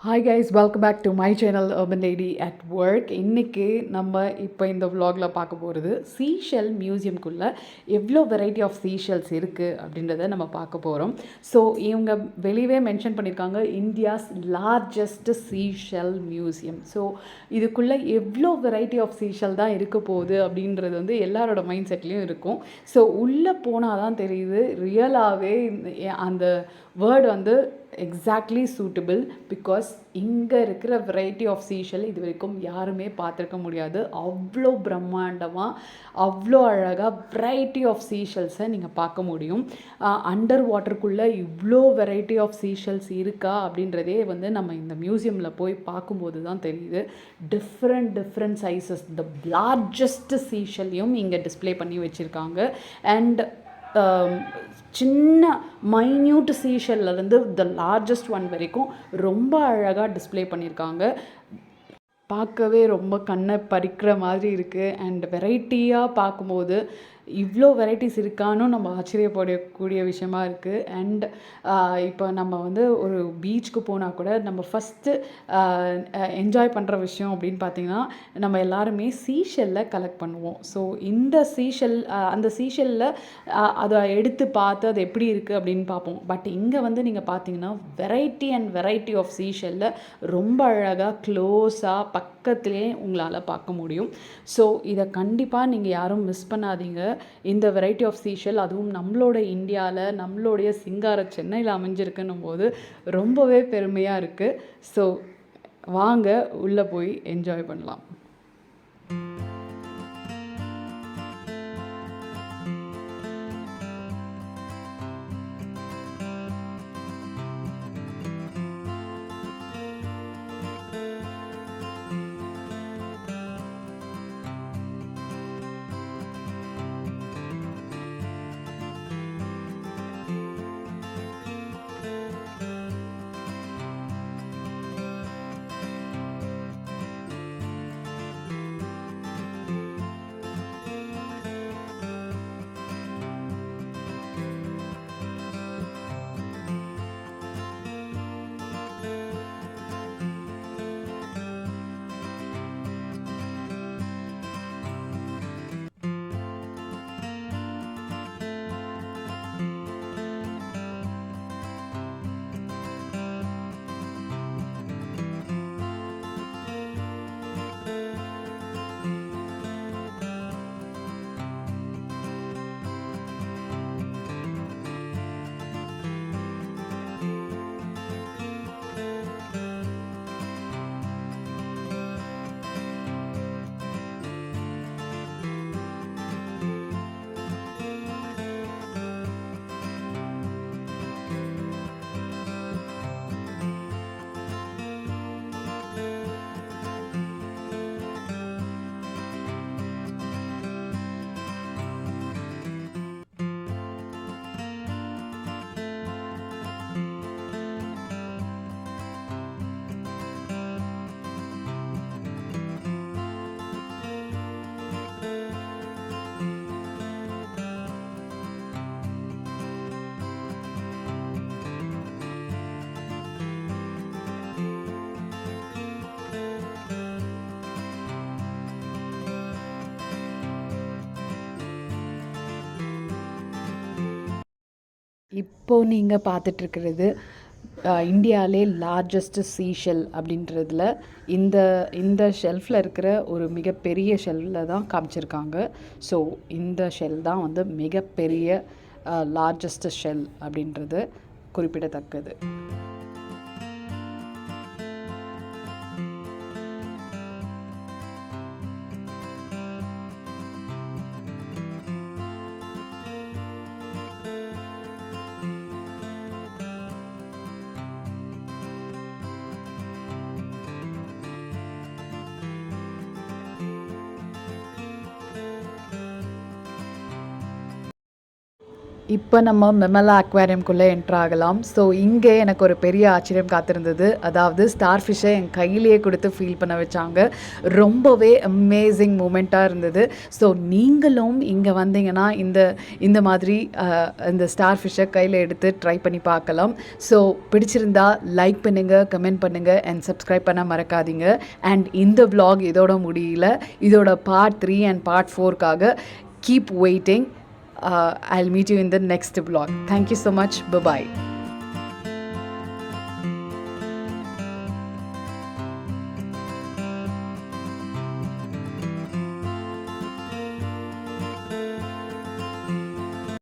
Hi guys, welcome back to my channel Urban Lady at Work. இன்றைக்கி நம்ம இப்போ இந்த vlogல பார்க்க போகிறது சீஷெல் மியூசியம்குள்ளே எவ்வளோ வெரைட்டி ஆஃப் சீஷெல்ஸ் இருக்குது அப்படின்றத நம்ம பார்க்க போகிறோம். ஸோ இவங்க வெளியே மென்ஷன் பண்ணியிருக்காங்க India's largest seashell museum. So இதுக்குள்ளே எவ்வளோ வெரைட்டி ஆஃப் சீஷெல் தான் இருக்க போகுது அப்படின்றது வந்து எல்லாரோட மைண்ட் செட்லேயும் இருக்கும். ஸோ உள்ளே போனால் தான் தெரியுது ரியலாகவே அந்த வேர்டு வந்து எக்ஸாக்ட்லி சூட்டபிள். பிகாஸ் இங்கே இருக்கிற வெரைட்டி ஆஃப் சீஷெல் இது வரைக்கும் யாருமே பார்த்துருக்க முடியாது. அவ்வளோ பிரம்மாண்டமாக அவ்வளோ அழகாக வெரைட்டி ஆஃப் சீஷெல்ஸை நீங்கள் பார்க்க முடியும். அண்டர் வாட்டருக்குள்ளே இவ்வளோ வெரைட்டி ஆஃப் சீஷெல்ஸ் இருக்கா அப்படின்றதே வந்து நம்ம இந்த மியூசியமில் போய் பார்க்கும்போது தான் தெரியுது. டிஃப்ரெண்ட் சைஸஸ், த லார்ஜஸ்ட் சீஷெல்லையும் இங்கே டிஸ்பிளே பண்ணி வச்சுருக்காங்க. அண்ட் சின்ன மைன்யூட் சீஷல்லேருந்து த லார்ஜஸ்ட் ஒன் வரைக்கும் ரொம்ப அழகாக டிஸ்பிளே பண்ணியிருக்காங்க. பார்க்கவே ரொம்ப கண்ணை பறிக்கிற மாதிரி இருக்குது. அண்ட் வெரைட்டியாக பார்க்கும்போது இவ்வளோ வெரைட்டிஸ் இருக்கான்னு நம்ம ஆச்சரியப்படக்கூடிய விஷயமா இருக்குது. அண்ட் இப்போ நம்ம வந்து ஒரு பீச்சுக்கு போனால் கூட நம்ம ஃபஸ்ட்டு என்ஜாய் பண்ணுற விஷயம் அப்படின்னு பார்த்திங்கன்னா நம்ம எல்லாருமே சீஷெல்லை கலெக்ட் பண்ணுவோம். ஸோ இந்த சீஷெல் அந்த சீஷெல்லில் அதை எடுத்து பார்த்து அது எப்படி இருக்குது அப்படின்னு பார்ப்போம். பட் இங்கே வந்து நீங்கள் பார்த்தீங்கன்னா வெரைட்டி ஆஃப் சீஷெல்லை ரொம்ப அழகாக க்ளோஸாக பக்கத்துலேயே உங்களால் பார்க்க முடியும். ஸோ இதை கண்டிப்பாக நீங்கள் யாரும் மிஸ் பண்ணாதீங்க. இந்த வெரைட்டி ஆஃப் சீஷெல் அதுவும் நம்மளோட இந்தியாவில் நம்மளுடைய சிங்கார சென்னையில் அமைஞ்சிருக்குன்னும் போது ரொம்பவே பெருமையாக இருக்குது. ஸோ வாங்க உள்ளே போய் என்ஜாய் பண்ணலாம். இப்போது நீங்கள் பார்த்துட்ருக்கிறது இந்தியாவிலே லார்ஜஸ்ட் சீஷெல் அப்படின்றதுல இந்த ஷெல்ஃபில் இருக்கிற ஒரு மிகப்பெரிய ஷெல்ஃபில் தான் காமிச்சிருக்காங்க. ஸோ இந்த ஷெல் தான் வந்து மிகப்பெரிய லார்ஜஸ்ட் ஷெல் அப்படின்றது குறிப்பிடத்தக்கது. இப்போ நம்ம மெமலா அக்வேரியம்குள்ளே என்ட்ரு ஆகலாம். ஸோ இங்கே எனக்கு ஒரு பெரிய ஆச்சரியம் காத்திருந்தது. அதாவது ஸ்டார் ஃபிஷ்ஷை என் கையிலேயே கொடுத்து ஃபீல் பண்ண வச்சாங்க. ரொம்பவே அமேசிங் மூமெண்ட்டாக இருந்தது. ஸோ நீங்களும் இங்கே வந்தீங்கன்னா இந்த மாதிரி இந்த ஸ்டார் ஃபிஷ்ஷை கையில் எடுத்து ட்ரை பண்ணி பார்க்கலாம். ஸோ பிடிச்சிருந்தா லைக் பண்ணுங்கள், கமெண்ட் பண்ணுங்கள் அண்ட் சப்ஸ்கிரைப் பண்ண மறக்காதீங்க. அண்ட் இந்த vlog இதோட முடியல. இதோட பார்ட் 3 அண்ட் பார்ட் 4க்காக keep waiting. I'll meet you in the next vlog. Thank you so much. Bye bye.